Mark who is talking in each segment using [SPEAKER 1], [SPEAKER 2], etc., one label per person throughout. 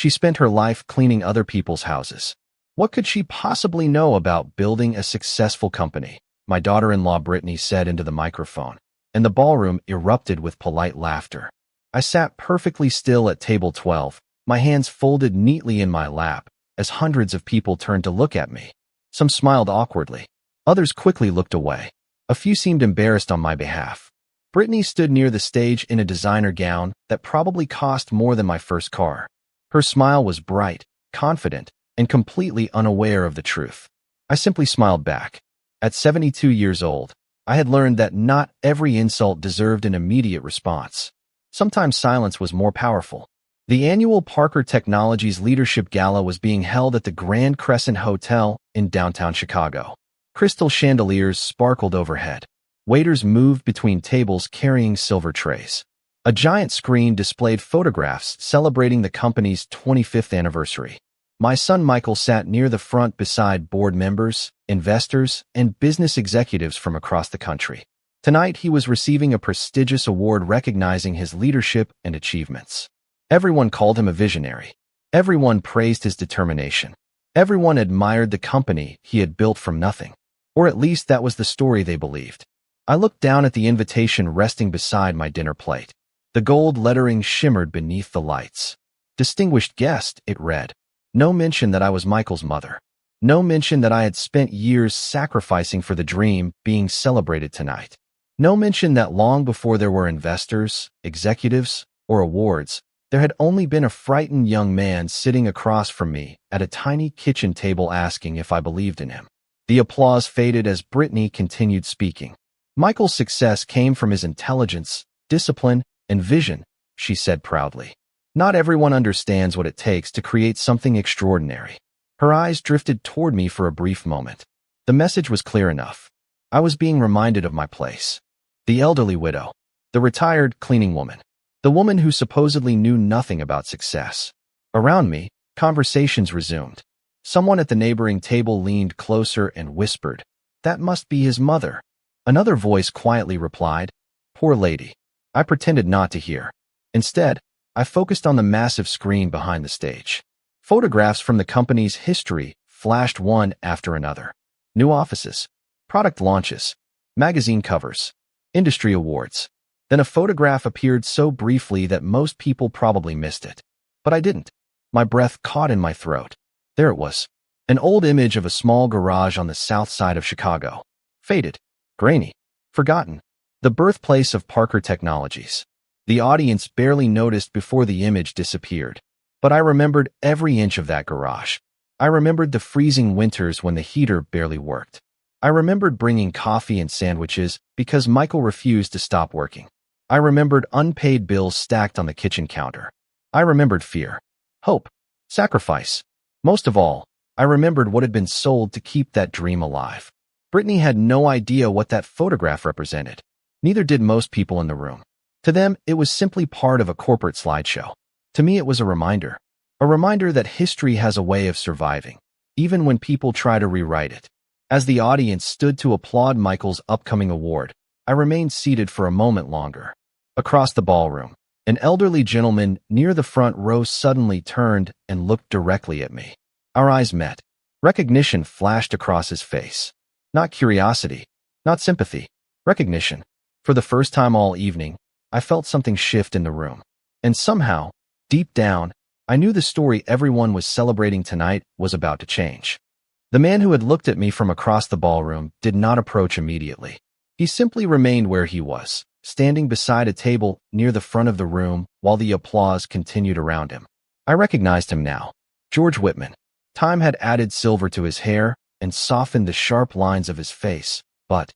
[SPEAKER 1] She spent her life cleaning other people's houses. What could she possibly know about building a successful company? My daughter-in-law Brittany said into the microphone, and the ballroom erupted with polite laughter. I sat perfectly still at table 12, my hands folded neatly in my lap, as hundreds of people turned to look at me. Some smiled awkwardly. Others quickly looked away. A few seemed embarrassed on my behalf. Brittany stood near the stage in a designer gown that probably cost more than my first car. Her smile was bright, confident, and completely unaware of the truth. I simply smiled back. At 72 years old, I had learned that not every insult deserved an immediate response. Sometimes silence was more powerful. The annual Parker Technologies Leadership Gala was being held at the Grand Crescent Hotel in downtown Chicago. Crystal chandeliers sparkled overhead. Waiters moved between tables carrying silver trays. A giant screen displayed photographs celebrating the company's 25th anniversary. My son Michael sat near the front beside board members, investors, and business executives from across the country. Tonight he was receiving a prestigious award recognizing his leadership and achievements. Everyone called him a visionary. Everyone praised his determination. Everyone admired the company he had built from nothing. Or at least that was the story they believed. I looked down at the invitation resting beside my dinner plate. The gold lettering shimmered beneath the lights. Distinguished guest, it read. No mention that I was Michael's mother. No mention that I had spent years sacrificing for the dream being celebrated tonight. No mention that long before there were investors, executives, or awards, there had only been a frightened young man sitting across from me at a tiny kitchen table asking if I believed in him. The applause faded as Brittany continued speaking. Michael's success came from his intelligence, discipline, and vision, she said proudly. Not everyone understands what it takes to create something extraordinary. Her eyes drifted toward me for a brief moment. The message was clear enough. I was being reminded of my place. The elderly widow. The retired cleaning woman. The woman who supposedly knew nothing about success. Around me, conversations resumed. Someone at the neighboring table leaned closer and whispered, "That must be his mother." Another voice quietly replied, "Poor lady." I pretended not to hear. Instead, I focused on the massive screen behind the stage. Photographs from the company's history flashed one after another. New offices, product launches, magazine covers, industry awards. Then a photograph appeared so briefly that most people probably missed it. But I didn't. My breath caught in my throat. There it was. An old image of a small garage on the south side of Chicago. Faded, grainy, forgotten. The birthplace of Parker Technologies. The audience barely noticed before the image disappeared. But I remembered every inch of that garage. I remembered the freezing winters when the heater barely worked. I remembered bringing coffee and sandwiches because Michael refused to stop working. I remembered unpaid bills stacked on the kitchen counter. I remembered fear, hope, sacrifice. Most of all, I remembered what had been sold to keep that dream alive. Brittany had no idea what that photograph represented. Neither did most people in the room. To them, it was simply part of a corporate slideshow. To me, it was a reminder. A reminder that history has a way of surviving, even when people try to rewrite it. As the audience stood to applaud Michael's upcoming award, I remained seated for a moment longer. Across the ballroom, an elderly gentleman near the front row suddenly turned and looked directly at me. Our eyes met. Recognition flashed across his face. Not curiosity, not sympathy, recognition. For the first time all evening, I felt something shift in the room. And somehow, deep down, I knew the story everyone was celebrating tonight was about to change. The man who had looked at me from across the ballroom did not approach immediately. He simply remained where he was, standing beside a table near the front of the room while the applause continued around him. I recognized him now. George Whitman. Time had added silver to his hair and softened the sharp lines of his face, but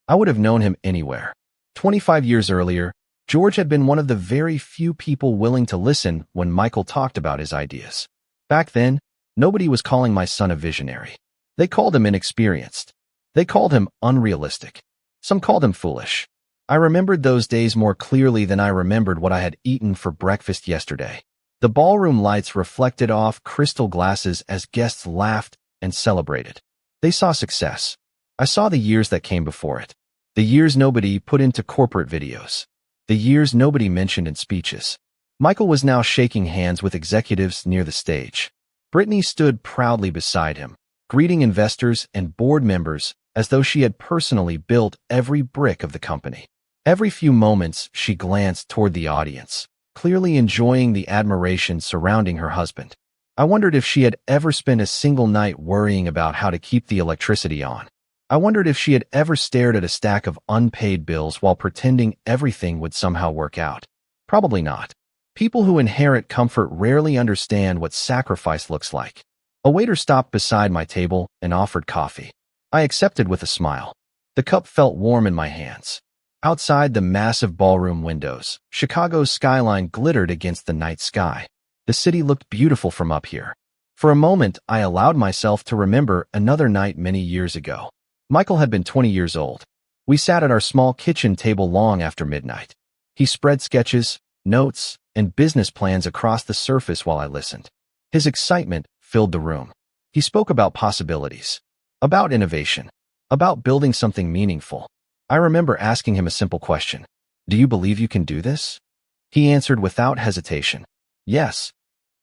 [SPEAKER 1] I would have known him anywhere. 25 years earlier, George had been one of the very few people willing to listen when Michael talked about his ideas. Back then, nobody was calling my son a visionary. They called him inexperienced. They called him unrealistic. Some called him foolish. I remembered those days more clearly than I remembered what I had eaten for breakfast yesterday. The ballroom lights reflected off crystal glasses as guests laughed and celebrated. They saw success. I saw the years that came before it. The years nobody put into corporate videos. The years nobody mentioned in speeches. Michael was now shaking hands with executives near the stage. Brittany stood proudly beside him, greeting investors and board members as though she had personally built every brick of the company. Every few moments, she glanced toward the audience, clearly enjoying the admiration surrounding her husband. I wondered if she had ever spent a single night worrying about how to keep the electricity on. I wondered if she had ever stared at a stack of unpaid bills while pretending everything would somehow work out. Probably not. People who inherit comfort rarely understand what sacrifice looks like. A waiter stopped beside my table and offered coffee. I accepted with a smile. The cup felt warm in my hands. Outside the massive ballroom windows, Chicago's skyline glittered against the night sky. The city looked beautiful from up here. For a moment, I allowed myself to remember another night many years ago. Michael had been 20 years old. We sat at our small kitchen table long after midnight. He spread sketches, notes, and business plans across the surface while I listened. His excitement filled the room. He spoke about possibilities, about innovation, about building something meaningful. I remember asking him a simple question. Do you believe you can do this? He answered without hesitation. Yes.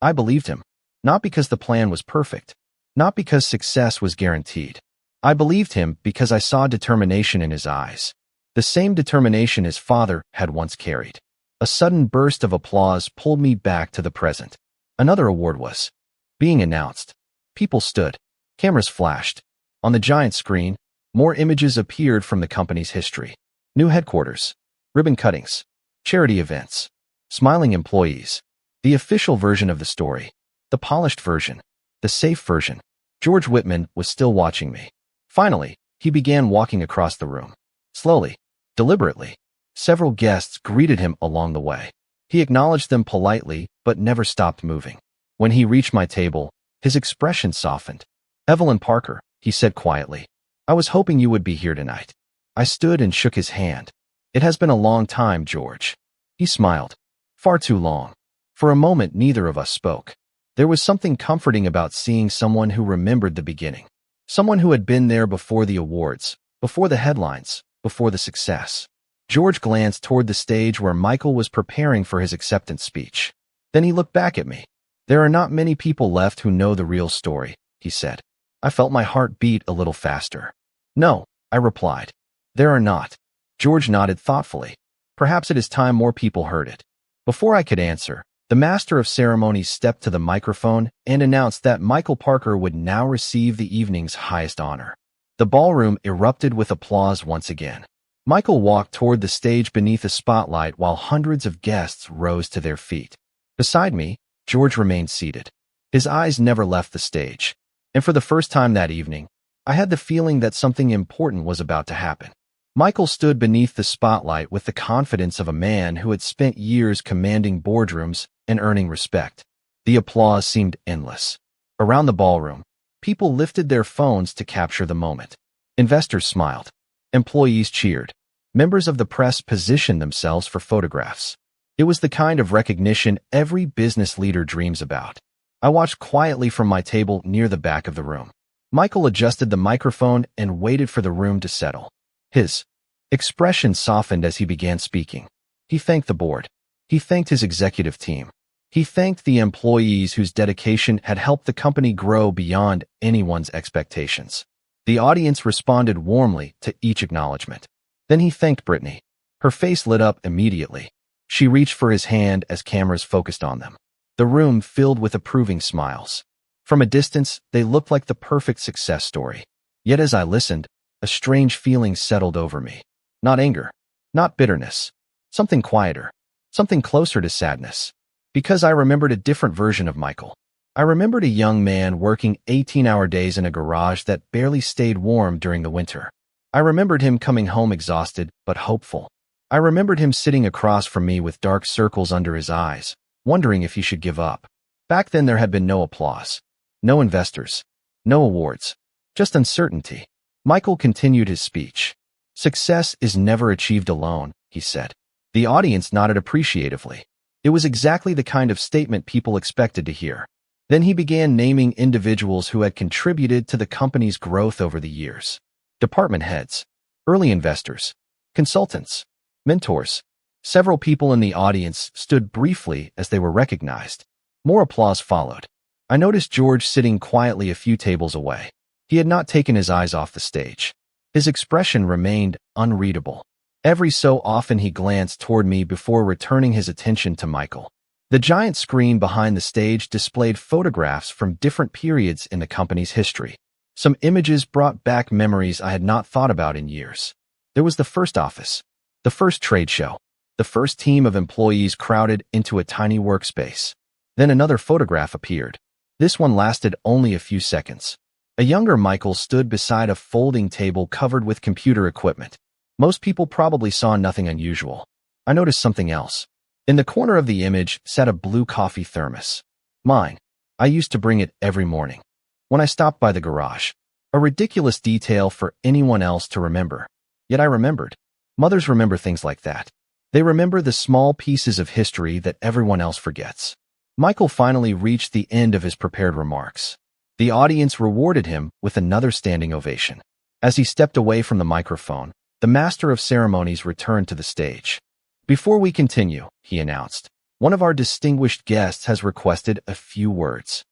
[SPEAKER 1] I believed him. Not because the plan was perfect. Not because success was guaranteed. I believed him because I saw determination in his eyes. The same determination his father had once carried. A sudden burst of applause pulled me back to the present. Another award was being announced. People stood. Cameras flashed. On the giant screen, more images appeared from the company's history. New headquarters, ribbon cuttings, charity events, smiling employees. The official version of the story. The polished version. The safe version. George Whitman was still watching me. Finally, he began walking across the room. Slowly, deliberately. Several guests greeted him along the way. He acknowledged them politely, but never stopped moving. When he reached my table, his expression softened. Evelyn Parker, he said quietly. I was hoping you would be here tonight. I stood and shook his hand. It has been a long time, George. He smiled. Far too long. For a moment, neither of us spoke. There was something comforting about seeing someone who remembered the beginning. Someone who had been there before the awards, before the headlines, before the success. George glanced toward the stage where Michael was preparing for his acceptance speech. Then he looked back at me. There are not many people left who know the real story, he said. I felt my heart beat a little faster. No, I replied. There are not. George nodded thoughtfully. Perhaps it is time more people heard it. Before I could answer, the master of ceremonies stepped to the microphone and announced that Michael Parker would now receive the evening's highest honor. The ballroom erupted with applause once again. Michael walked toward the stage beneath a spotlight while hundreds of guests rose to their feet. Beside me, George remained seated. His eyes never left the stage. And for the first time that evening, I had the feeling that something important was about to happen. Michael stood beneath the spotlight with the confidence of a man who had spent years commanding boardrooms and earning respect. The applause seemed endless. Around the ballroom, people lifted their phones to capture the moment. Investors smiled. Employees cheered. Members of the press positioned themselves for photographs. It was the kind of recognition every business leader dreams about. I watched quietly from my table near the back of the room. Michael adjusted the microphone and waited for the room to settle. His expression softened as he began speaking. He thanked the board. He thanked his executive team. He thanked the employees whose dedication had helped the company grow beyond anyone's expectations. The audience responded warmly to each acknowledgement. Then he thanked Brittany. Her face lit up immediately. She reached for his hand as cameras focused on them. The room filled with approving smiles. From a distance, they looked like the perfect success story. Yet as I listened, a strange feeling settled over me. Not anger, not bitterness. Something quieter, something closer to sadness. Because I remembered a different version of Michael. I remembered a young man working 18-hour days in a garage that barely stayed warm during the winter. I remembered him coming home exhausted but hopeful. I remembered him sitting across from me with dark circles under his eyes, wondering if he should give up. Back then there had been no applause, no investors, no awards, just uncertainty. Michael continued his speech. Success is never achieved alone, he said. The audience nodded appreciatively. It was exactly the kind of statement people expected to hear. Then he began naming individuals who had contributed to the company's growth over the years. Department heads, early investors, consultants, mentors, Several people in the audience stood briefly as they were recognized. More applause followed. I noticed George sitting quietly a few tables away. He had not taken his eyes off the stage. His expression remained unreadable. Every so often he glanced toward me before returning his attention to Michael. The giant screen behind the stage displayed photographs from different periods in the company's history. Some images brought back memories I had not thought about in years. There was the first office, the first trade show, the first team of employees crowded into a tiny workspace. Then another photograph appeared. This one lasted only a few seconds. A younger Michael stood beside a folding table covered with computer equipment. Most people probably saw nothing unusual. I noticed something else. In the corner of the image sat a blue coffee thermos. Mine. I used to bring it every morning when I stopped by the garage. A ridiculous detail for anyone else to remember. Yet I remembered. Mothers remember things like that. They remember the small pieces of history that everyone else forgets. Michael finally reached the end of his prepared remarks. The audience rewarded him with another standing ovation. As he stepped away from the microphone, the master of ceremonies returned to the stage. "Before we continue," he announced, "one of our distinguished guests has requested a few words."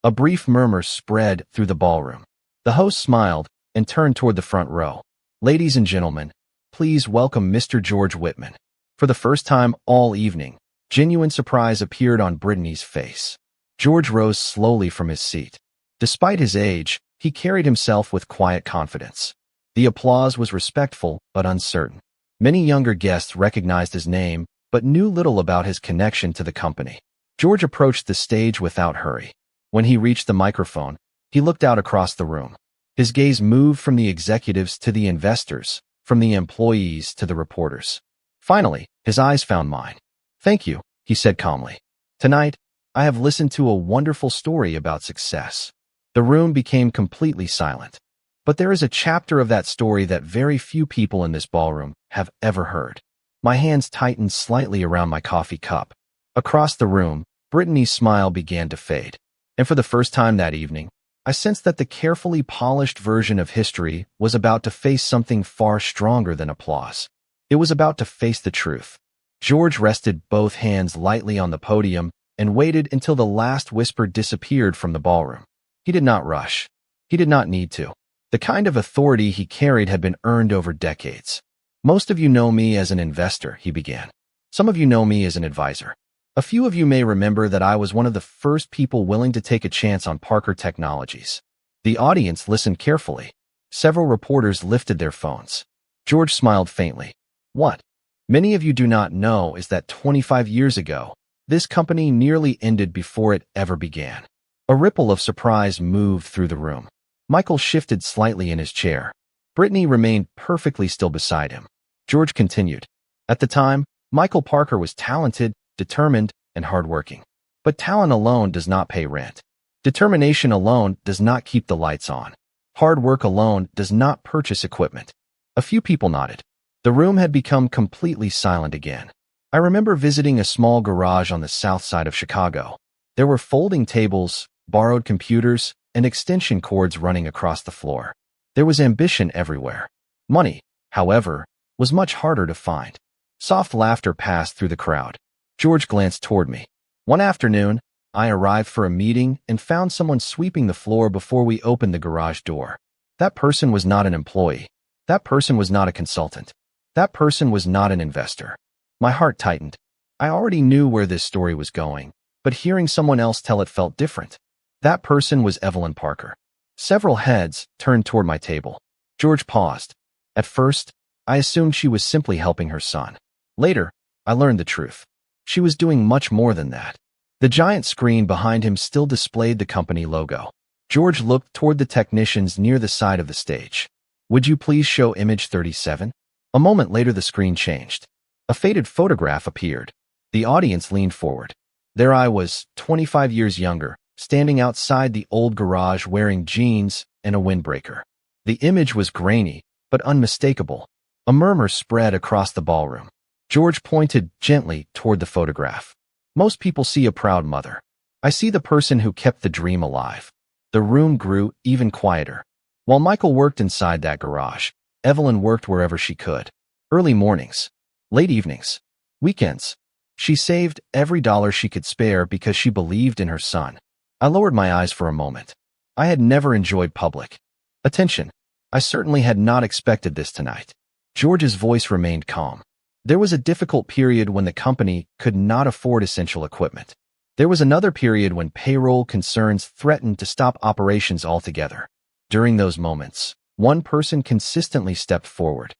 [SPEAKER 1] A brief murmur spread through the ballroom. The host smiled and turned toward the front row. "Ladies and gentlemen, please welcome Mr. George Whitman." For the first time all evening, genuine surprise appeared on Brittany's face. George rose slowly from his seat. Despite his age, he carried himself with quiet confidence. The applause was respectful but uncertain. Many younger guests recognized his name, but knew little about his connection to the company. George approached the stage without hurry. When he reached the microphone, he looked out across the room. His gaze moved from the executives to the investors, from the employees to the reporters. Finally, his eyes found mine. "Thank you," he said calmly. "Tonight, I have listened to a wonderful story about success." The room became completely silent. But there is a chapter of that story that very few people in this ballroom have ever heard. My hands tightened slightly around my coffee cup. Across the room, Brittany's smile began to fade. And for the first time that evening, I sensed that the carefully polished version of history was about to face something far stronger than applause. It was about to face the truth. George rested both hands lightly on the podium and waited until the last whisper disappeared from the ballroom. He did not rush. He did not need to. The kind of authority he carried had been earned over decades. "Most of you know me as an investor," he began. "Some of you know me as an advisor. A few of you may remember that I was one of the first people willing to take a chance on Parker Technologies." The audience listened carefully. Several reporters lifted their phones. George smiled faintly. "What many of you do not know is that 25 years ago, this company nearly ended before it ever began." A ripple of surprise moved through the room. Michael shifted slightly in his chair. Brittany remained perfectly still beside him. George continued. "At the time, Michael Parker was talented, determined, and hardworking. But talent alone does not pay rent. Determination alone does not keep the lights on. Hard work alone does not purchase equipment." A few people nodded. The room had become completely silent again. I remember visiting a small garage on the south side of Chicago. There were folding tables, borrowed computers, and extension cords running across the floor. There was ambition everywhere. Money, however, was much harder to find. Soft laughter passed through the crowd. George glanced toward me. One afternoon, I arrived for a meeting and found someone sweeping the floor before we opened the garage door. That person was not an employee. That person was not a consultant. That person was not an investor. My heart tightened. I already knew where this story was going, but hearing someone else tell it felt different. That person was Evelyn Parker. Several heads turned toward my table. George paused. At first, I assumed she was simply helping her son. Later, I learned the truth. She was doing much more than that. The giant screen behind him still displayed the company logo. George looked toward the technicians near the side of the stage. "Would you please show image 37? A moment later, the screen changed. A faded photograph appeared. The audience leaned forward. There I was, 25 years younger, standing outside the old garage wearing jeans and a windbreaker. The image was grainy, but unmistakable. A murmur spread across the ballroom. George pointed gently toward the photograph. "Most people see a proud mother. I see the person who kept the dream alive." The room grew even quieter. While Michael worked inside that garage, Evelyn worked wherever she could. Early mornings, late evenings, Weekends. She saved every dollar she could spare because she believed in her son. I lowered my eyes for a moment. I had never enjoyed public attention. I certainly had not expected this tonight. George's voice remained calm. There was a difficult period when the company could not afford essential equipment. There was another period when payroll concerns threatened to stop operations altogether. During those moments, one person consistently stepped forward.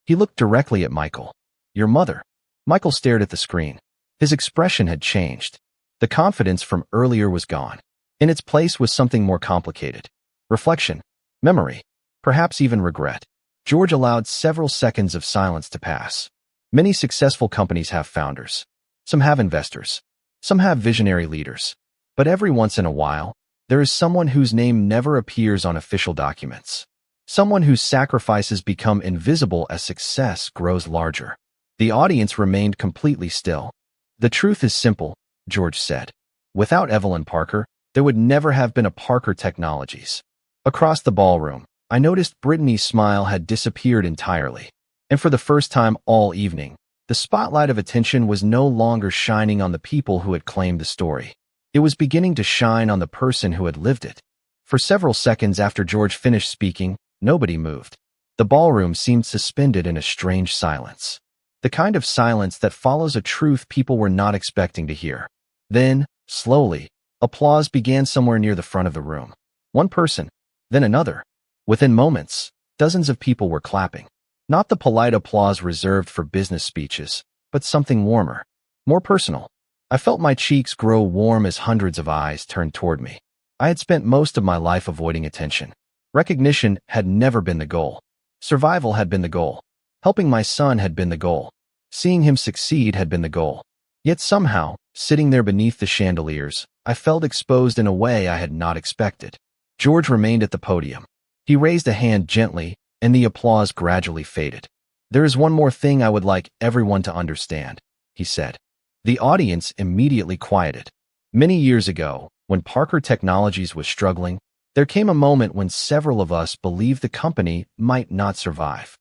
[SPEAKER 1] He looked directly at Michael. "Your mother." Michael stared at the screen. His expression had changed. The confidence from earlier was gone. In its place was something more complicated. Reflection, memory, perhaps even regret. George allowed several seconds of silence to pass. Many successful companies have founders. Some have investors. Some have visionary leaders. But every once in a while, there is someone whose name never appears on official documents. Someone whose sacrifices become invisible as success grows larger. The audience remained completely still. "The truth is simple," George said. "Without Evelyn Parker, there would never have been a Parker Technologies." Across the ballroom, I noticed Brittany's smile had disappeared entirely. And for the first time all evening, the spotlight of attention was no longer shining on the people who had claimed the story. It was beginning to shine on the person who had lived it. For several seconds after George finished speaking, nobody moved. The ballroom seemed suspended in a strange silence. The kind of silence that follows a truth people were not expecting to hear. Then, slowly, applause began somewhere near the front of the room. One person, then another. Within moments, dozens of people were clapping. Not the polite applause reserved for business speeches, but something warmer, more personal. I felt my cheeks grow warm as hundreds of eyes turned toward me. I had spent most of my life avoiding attention. Recognition had never been the goal. Survival had been the goal. Helping my son had been the goal. Seeing him succeed had been the goal. Yet somehow, sitting there beneath the chandeliers, I felt exposed in a way I had not expected. George remained at the podium. He raised a hand gently, and the applause gradually faded. "There is one more thing I would like everyone to understand," he said. The audience immediately quieted. Many years ago, when Parker Technologies was struggling, there came a moment when several of us believed the company might not survive.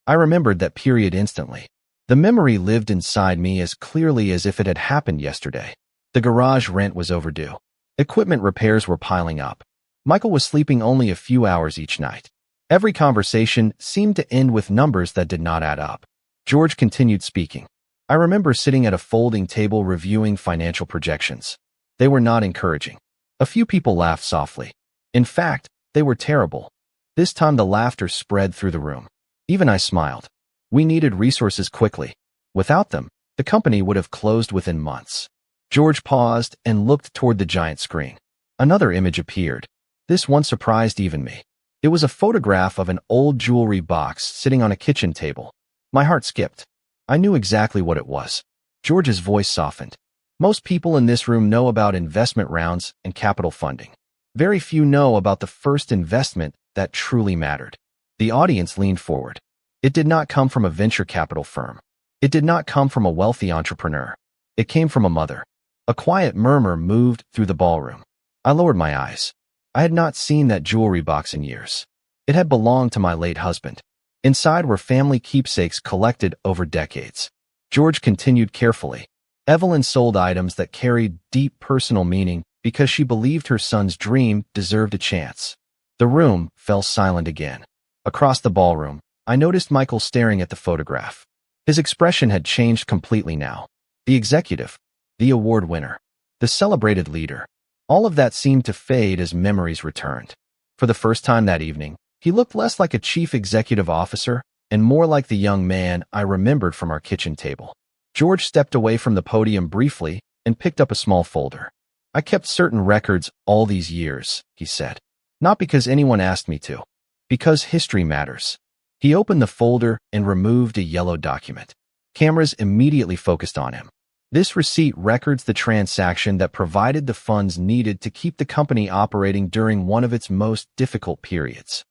[SPEAKER 1] I remembered that period instantly. The memory lived inside me as clearly as if it had happened yesterday. The garage rent was overdue. Equipment repairs were piling up. Michael was sleeping only a few hours each night. Every conversation seemed to end with numbers that did not add up. George continued speaking. I remember sitting at a folding table reviewing financial projections. They were not encouraging. A few people laughed softly. In fact, they were terrible. This time the laughter spread through the room. Even I smiled. We needed resources quickly. Without them, the company would have closed within months. George paused and looked toward the giant screen. Another image appeared. This one surprised even me. It was a photograph of an old jewelry box sitting on a kitchen table. My heart skipped. I knew exactly what it was. George's voice softened. Most people in this room know about investment rounds and capital funding. Very few know about the first investment that truly mattered. The audience leaned forward. It did not come from a venture capital firm. It did not come from a wealthy entrepreneur. It came from a mother. A quiet murmur moved through the ballroom. I lowered my eyes. I had not seen that jewelry box in years. It had belonged to my late husband. Inside were family keepsakes collected over decades. George continued carefully. Evelyn sold items that carried deep personal meaning because she believed her son's dream deserved a chance. The room fell silent again. Across the ballroom, I noticed Michael staring at the photograph. His expression had changed completely now. The executive, the award winner, the celebrated leader. All of that seemed to fade as memories returned. For the first time that evening, he looked less like a chief executive officer and more like the young man I remembered from our kitchen table. George stepped away from the podium briefly and picked up a small folder. "I kept certain records all these years," he said. "Not because anyone asked me to. Because history matters." He opened the folder and removed a yellow document. Cameras immediately focused on him. This receipt records the transaction that provided the funds needed to keep the company operating during one of its most difficult periods.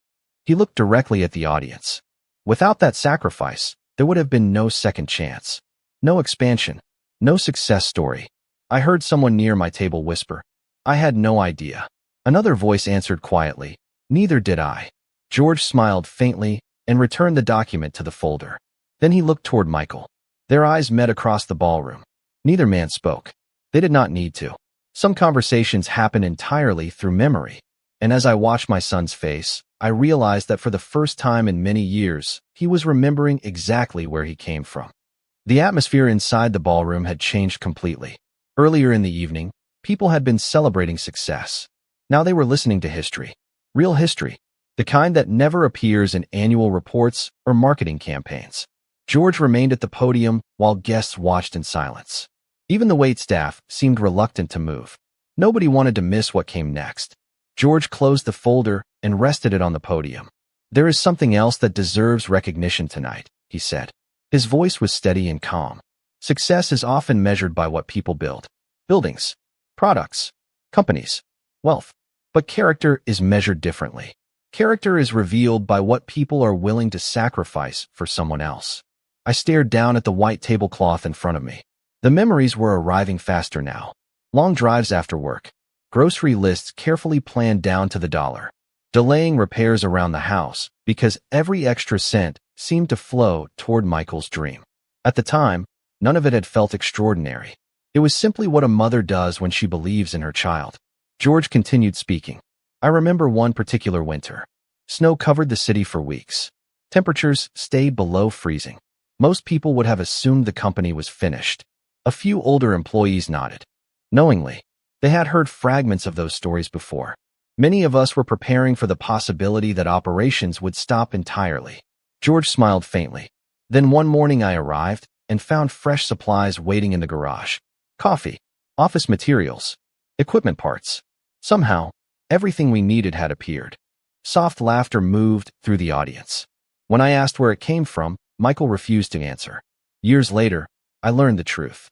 [SPEAKER 1] He looked directly at the audience. Without that sacrifice, there would have been no second chance. No expansion. No success story. I heard someone near my table whisper, "I had no idea." Another voice answered quietly, "Neither did I." George smiled faintly and returned the document to the folder. Then he looked toward Michael. Their eyes met across the ballroom. Neither man spoke. They did not need to. Some conversations happen entirely through memory. And as I watched my son's face, I realized that for the first time in many years, he was remembering exactly where he came from. The atmosphere inside the ballroom had changed completely. Earlier in the evening, people had been celebrating success. Now they were listening to history. Real history. The kind that never appears in annual reports or marketing campaigns. George remained at the podium while guests watched in silence. Even the waitstaff seemed reluctant to move. Nobody wanted to miss what came next. George closed the folder and rested it on the podium. "There is something else that deserves recognition tonight," he said. His voice was steady and calm. "Success is often measured by what people build. Buildings, products, companies, wealth. But character is measured differently. Character is revealed by what people are willing to sacrifice for someone else." I stared down at the white tablecloth in front of me. The memories were arriving faster now. Long drives after work. Grocery lists carefully planned down to the dollar. Delaying repairs around the house because every extra cent seemed to flow toward Michael's dream. At the time, none of it had felt extraordinary. It was simply what a mother does when she believes in her child. George continued speaking. "I remember one particular winter. Snow covered the city for weeks. Temperatures stayed below freezing. Most people would have assumed the company was finished. A few older employees nodded. Knowingly, they had heard fragments of those stories before. Many of us were preparing for the possibility that operations would stop entirely." George smiled faintly. "Then one morning I arrived and found fresh supplies waiting in the garage. Coffee, office materials, equipment parts. Somehow, everything we needed had appeared." Soft laughter moved through the audience. When I asked where it came from, Michael refused to answer. Years later, I learned the truth.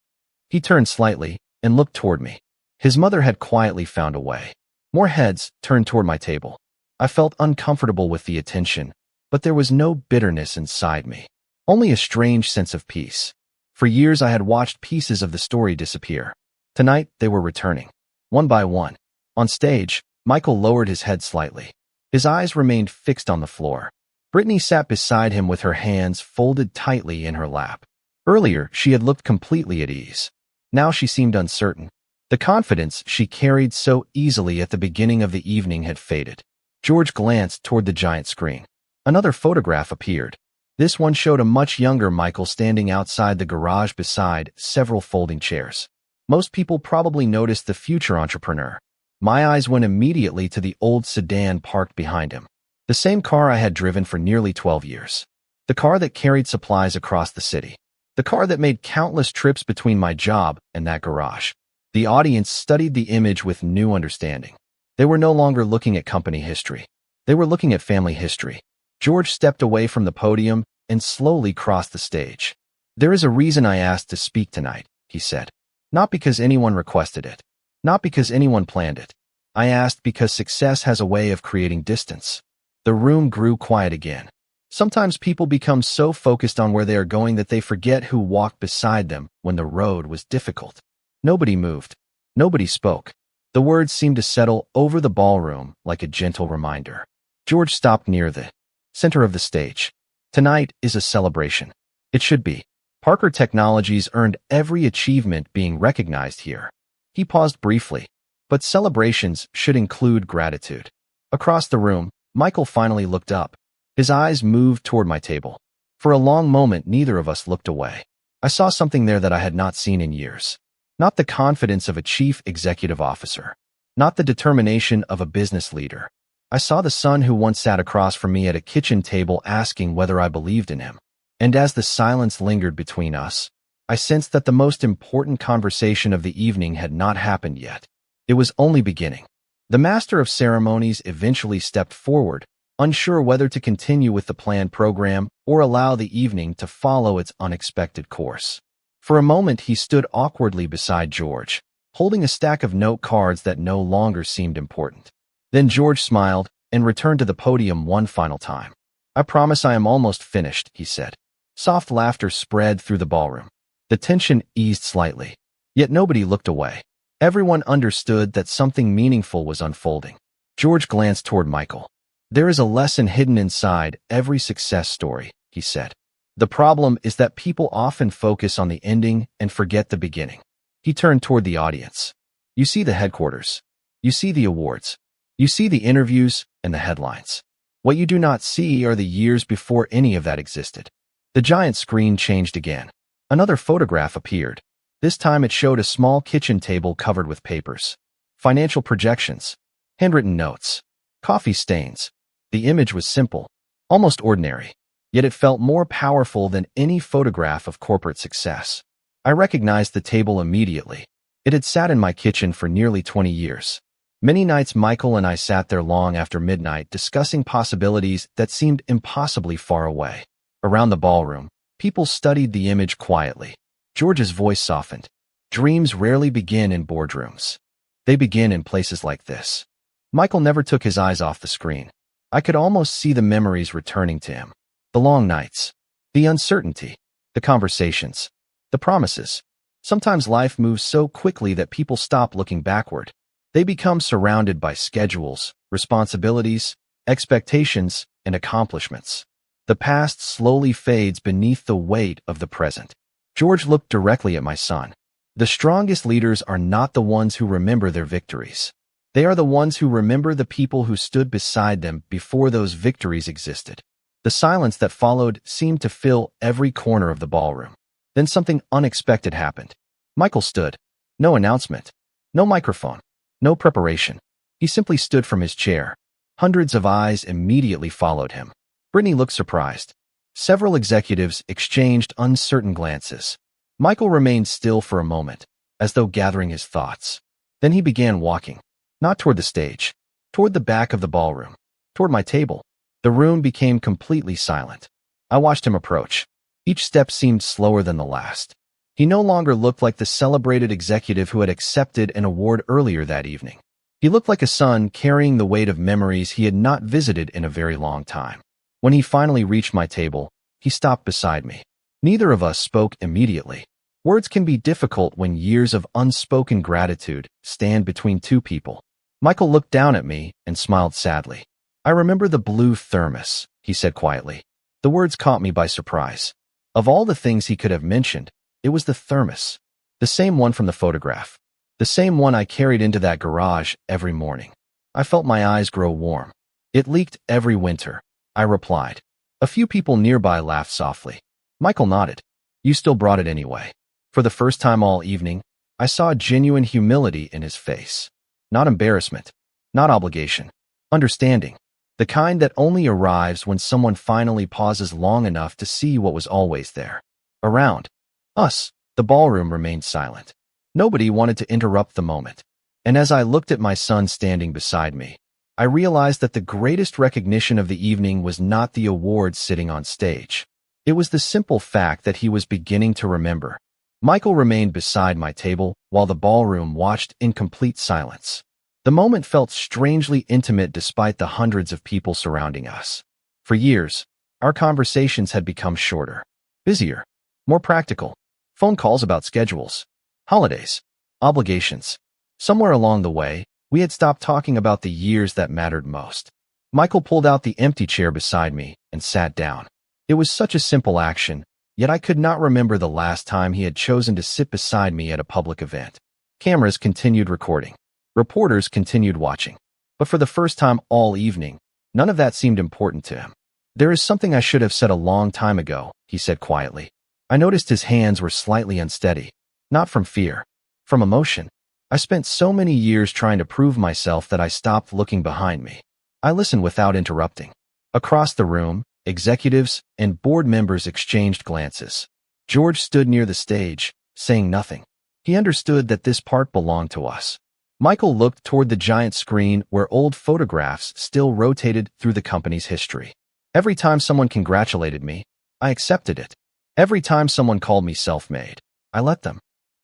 [SPEAKER 1] He turned slightly and looked toward me. His mother had quietly found a way. More heads turned toward my table. I felt uncomfortable with the attention, but there was no bitterness inside me. Only a strange sense of peace. For years I had watched pieces of the story disappear. Tonight, they were returning. One by one. On stage, Michael lowered his head slightly. His eyes remained fixed on the floor. Brittany sat beside him with her hands folded tightly in her lap. Earlier, she had looked completely at ease. Now she seemed uncertain. The confidence she carried so easily at the beginning of the evening had faded. George glanced toward the giant screen. Another photograph appeared. This one showed a much younger Michael standing outside the garage beside several folding chairs. Most people probably noticed the future entrepreneur. My eyes went immediately to the old sedan parked behind him. The same car I had driven for nearly 12 years. The car that carried supplies across the city. The car that made countless trips between my job and that garage. The audience studied the image with new understanding. They were no longer looking at company history. They were looking at family history. George stepped away from the podium and slowly crossed the stage. "There is a reason I asked to speak tonight," he said. "Not because anyone requested it. Not because anyone planned it. I asked because success has a way of creating distance." The room grew quiet again. Sometimes people become so focused on where they are going that they forget who walked beside them when the road was difficult. Nobody moved. Nobody spoke. The words seemed to settle over the ballroom like a gentle reminder. George stopped near the center of the stage. "Tonight is a celebration. It should be. Parker Technologies earned every achievement being recognized here." He paused briefly. "But celebrations should include gratitude." Across the room, Michael finally looked up. His eyes moved toward my table. For a long moment, neither of us looked away. I saw something there that I had not seen in years. Not the confidence of a chief executive officer. Not the determination of a business leader. I saw the son who once sat across from me at a kitchen table asking whether I believed in him. And as the silence lingered between us, I sensed that the most important conversation of the evening had not happened yet. It was only beginning. The master of ceremonies eventually stepped forward, unsure whether to continue with the planned program or allow the evening to follow its unexpected course. For a moment, he stood awkwardly beside George, holding a stack of note cards that no longer seemed important. Then George smiled and returned to the podium one final time. "I promise I am almost finished," he said. Soft laughter spread through the ballroom. The tension eased slightly, yet nobody looked away. Everyone understood that something meaningful was unfolding. George glanced toward Michael. "There is a lesson hidden inside every success story," he said. The problem is that people often focus on the ending and forget the beginning. He turned toward the audience. You see the headquarters. You see the awards. You see the interviews and the headlines. What you do not see are the years before any of that existed. The giant screen changed again. Another photograph appeared. This time it showed a small kitchen table covered with papers, financial projections, handwritten notes, coffee stains. The image was simple, almost ordinary, yet it felt more powerful than any photograph of corporate success. I recognized the table immediately. It had sat in my kitchen for nearly 20 years. Many nights Michael and I sat there long after midnight discussing possibilities that seemed impossibly far away. Around the ballroom, people studied the image quietly. George's voice softened. Dreams rarely begin in boardrooms. They begin in places like this. Michael never took his eyes off the screen. I could almost see the memories returning to him. The long nights, the uncertainty, the conversations, the promises. Sometimes life moves so quickly that people stop looking backward. They become surrounded by schedules, responsibilities, expectations, and accomplishments. The past slowly fades beneath the weight of the present. George looked directly at my son. The strongest leaders are not the ones who remember their victories. They are the ones who remember the people who stood beside them before those victories existed. The silence that followed seemed to fill every corner of the ballroom. Then something unexpected happened. Michael stood. No announcement. No microphone. No preparation. He simply stood from his chair. Hundreds of eyes immediately followed him. Brittany looked surprised. Several executives exchanged uncertain glances. Michael remained still for a moment, as though gathering his thoughts. Then he began walking, not toward the stage, toward the back of the ballroom, toward my table. The room became completely silent. I watched him approach. Each step seemed slower than the last. He no longer looked like the celebrated executive who had accepted an award earlier that evening. He looked like a son carrying the weight of memories he had not visited in a very long time. When he finally reached my table, he stopped beside me. Neither of us spoke immediately. Words can be difficult when years of unspoken gratitude stand between two people. Michael looked down at me and smiled sadly. I remember the blue thermos, he said quietly. The words caught me by surprise. Of all the things he could have mentioned, it was the thermos. The same one from the photograph. The same one I carried into that garage every morning. I felt my eyes grow warm. It leaked every winter, I replied. A few people nearby laughed softly. Michael nodded. You still brought it anyway. For the first time all evening, I saw genuine humility in his face. Not embarrassment. Not obligation. Understanding. The kind that only arrives when someone finally pauses long enough to see what was always there. Around us, the ballroom remained silent. Nobody wanted to interrupt the moment. And as I looked at my son standing beside me, I realized that the greatest recognition of the evening was not the award sitting on stage. It was the simple fact that he was beginning to remember. Michael remained beside my table while the ballroom watched in complete silence. The moment felt strangely intimate despite the hundreds of people surrounding us. For years, our conversations had become shorter, busier, more practical. Phone calls about schedules, holidays, obligations. Somewhere along the way, we had stopped talking about the years that mattered most. Michael pulled out the empty chair beside me and sat down. It was such a simple action, yet I could not remember the last time he had chosen to sit beside me at a public event. Cameras continued recording. Reporters continued watching. But for the first time all evening, none of that seemed important to him. There is something I should have said a long time ago, he said quietly. I noticed his hands were slightly unsteady. Not from fear. From emotion. I spent so many years trying to prove myself that I stopped looking behind me. I listened without interrupting. Across the room, executives and board members exchanged glances. George stood near the stage, saying nothing. He understood that this part belonged to us. Michael looked toward the giant screen where old photographs still rotated through the company's history. Every time someone congratulated me, I accepted it. Every time someone called me self-made, I let them.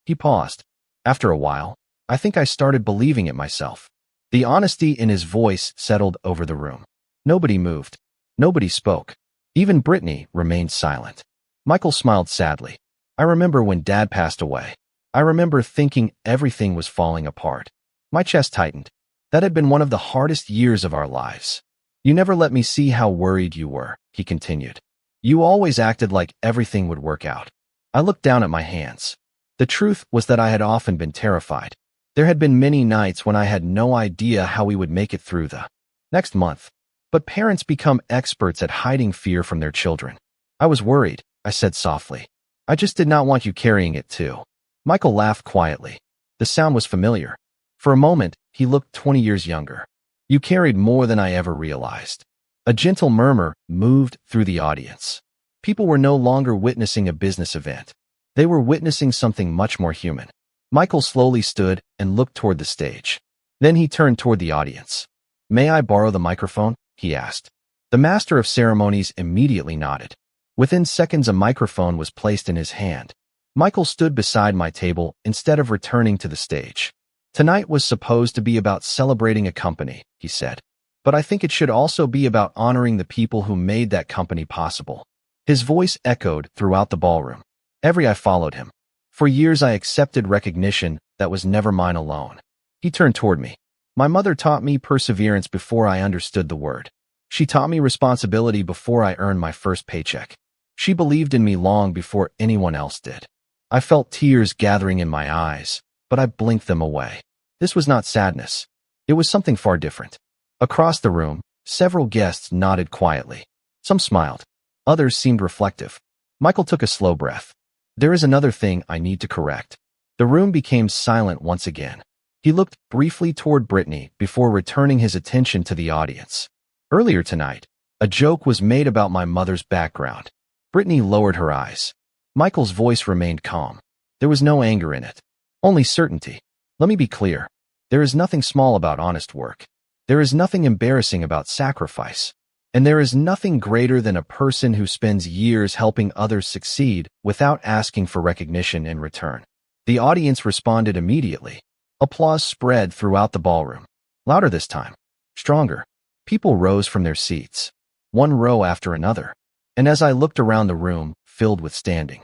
[SPEAKER 1] He paused. After a while, I think I started believing it myself. The honesty in his voice settled over the room. Nobody moved. Nobody spoke. Even Brittany remained silent. Michael smiled sadly. I remember when Dad passed away. I remember thinking everything was falling apart. My chest tightened. That had been one of the hardest years of our lives. You never let me see how worried you were, he continued. You always acted like everything would work out. I looked down at my hands. The truth was that I had often been terrified. There had been many nights when I had no idea how we would make it through the next month. But parents become experts at hiding fear from their children. I was worried, I said softly. I just did not want you carrying it too. Michael laughed quietly. The sound was familiar. For a moment, he looked 20 years younger. You carried more than I ever realized. A gentle murmur moved through the audience. People were no longer witnessing a business event. They were witnessing something much more human. Michael slowly stood and looked toward the stage. Then he turned toward the audience. May I borrow the microphone? He asked. The master of ceremonies immediately nodded. Within seconds, a microphone was placed in his hand. Michael stood beside my table instead of returning to the stage. Tonight was supposed to be about celebrating a company, he said. But I think it should also be about honoring the people who made that company possible. His voice echoed throughout the ballroom. I followed him. For years I accepted recognition that was never mine alone. He turned toward me. My mother taught me perseverance before I understood the word. She taught me responsibility before I earned my first paycheck. She believed in me long before anyone else did. I felt tears gathering in my eyes, but I blinked them away. This was not sadness. It was something far different. Across the room, several guests nodded quietly. Some smiled. Others seemed reflective. Michael took a slow breath. There is another thing I need to correct. The room became silent once again. He looked briefly toward Brittany before returning his attention to the audience. Earlier tonight, a joke was made about my mother's background. Brittany lowered her eyes. Michael's voice remained calm. There was no anger in it, only certainty. Let me be clear. There is nothing small about honest work. There is nothing embarrassing about sacrifice. And there is nothing greater than a person who spends years helping others succeed without asking for recognition in return. The audience responded immediately. Applause spread throughout the ballroom. Louder this time. Stronger. People rose from their seats, one row after another. And as I looked around the room, filled with standing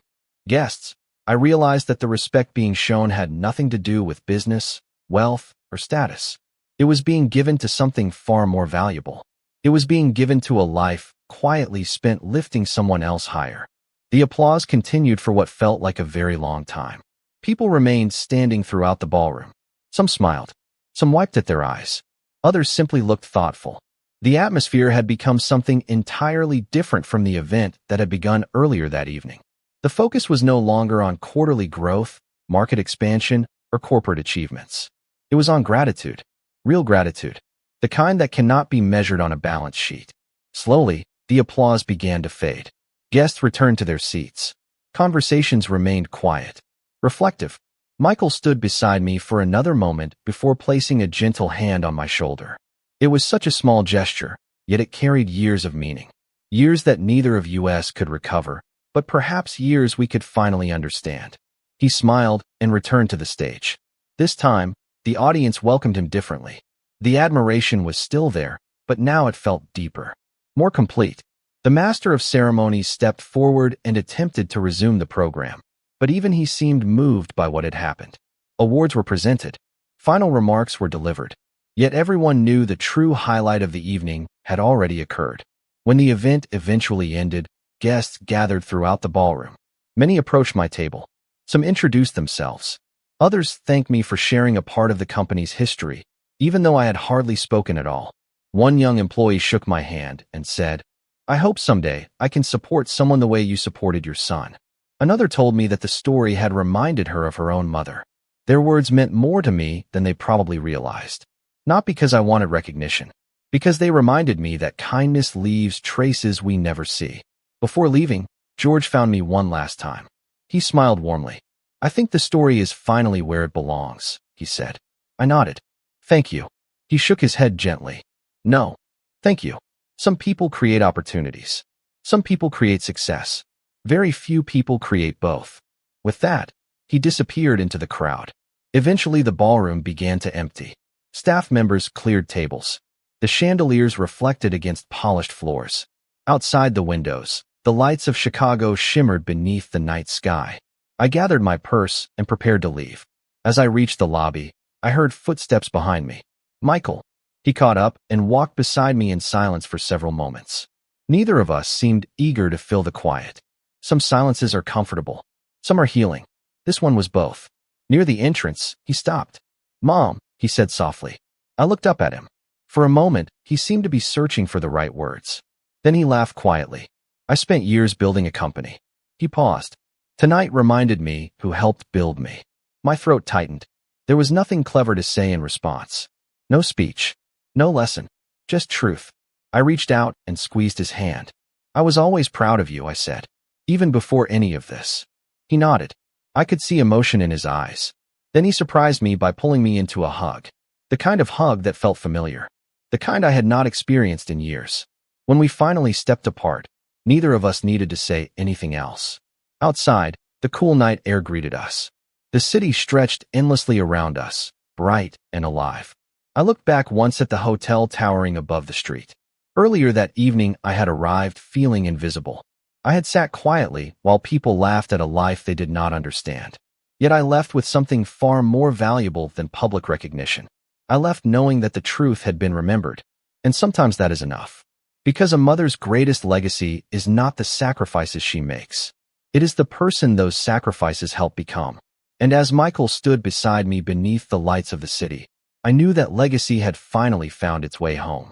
[SPEAKER 1] guests, I realized that the respect being shown had nothing to do with business, wealth, or status. It was being given to something far more valuable. It was being given to a life quietly spent lifting someone else higher. The applause continued for what felt like a very long time. People remained standing throughout the ballroom. Some smiled. Some wiped at their eyes. Others simply looked thoughtful. The atmosphere had become something entirely different from the event that had begun earlier that evening. The focus was no longer on quarterly growth, market expansion, or corporate achievements. It was on gratitude. Real gratitude. The kind that cannot be measured on a balance sheet. Slowly, the applause began to fade. Guests returned to their seats. Conversations remained quiet. Reflective. Michael stood beside me for another moment before placing a gentle hand on my shoulder. It was such a small gesture, yet it carried years of meaning. Years that neither of us could recover, but perhaps years we could finally understand. He smiled and returned to the stage. This time, the audience welcomed him differently. The admiration was still there, but now it felt deeper, more complete. The master of ceremonies stepped forward and attempted to resume the program, but even he seemed moved by what had happened. Awards were presented. Final remarks were delivered. Yet everyone knew the true highlight of the evening had already occurred. When the event eventually ended, guests gathered throughout the ballroom. Many approached my table. Some introduced themselves. Others thanked me for sharing a part of the company's history, even though I had hardly spoken at all. One young employee shook my hand and said, "I hope someday I can support someone the way you supported your son." Another told me that the story had reminded her of her own mother. Their words meant more to me than they probably realized. Not because I wanted recognition, because they reminded me that kindness leaves traces we never see. Before leaving, George found me one last time. He smiled warmly. "I think the story is finally where it belongs," he said. I nodded. "Thank you." He shook his head gently. "No, thank you. Some people create opportunities. Some people create success. Very few people create both." With that, he disappeared into the crowd. Eventually, the ballroom began to empty. Staff members cleared tables. The chandeliers reflected against polished floors. Outside the windows, the lights of Chicago shimmered beneath the night sky. I gathered my purse and prepared to leave. As I reached the lobby, I heard footsteps behind me. "Michael." He caught up and walked beside me in silence for several moments. Neither of us seemed eager to fill the quiet. Some silences are comfortable. Some are healing. This one was both. Near the entrance, he stopped. "Mom," he said softly. I looked up at him. For a moment, he seemed to be searching for the right words. Then he laughed quietly. "I spent years building a company." He paused. "Tonight reminded me who helped build me." My throat tightened. There was nothing clever to say in response. No speech. No lesson. Just truth. I reached out and squeezed his hand. "I was always proud of you," I said. "Even before any of this." He nodded. I could see emotion in his eyes. Then he surprised me by pulling me into a hug. The kind of hug that felt familiar. The kind I had not experienced in years. When we finally stepped apart, neither of us needed to say anything else. Outside, the cool night air greeted us. The city stretched endlessly around us, bright and alive. I looked back once at the hotel towering above the street. Earlier that evening, I had arrived feeling invisible. I had sat quietly while people laughed at a life they did not understand. Yet I left with something far more valuable than public recognition. I left knowing that the truth had been remembered. And sometimes that is enough. Because a mother's greatest legacy is not the sacrifices she makes. It is the person those sacrifices help become. And as Michael stood beside me beneath the lights of the city, I knew that legacy had finally found its way home.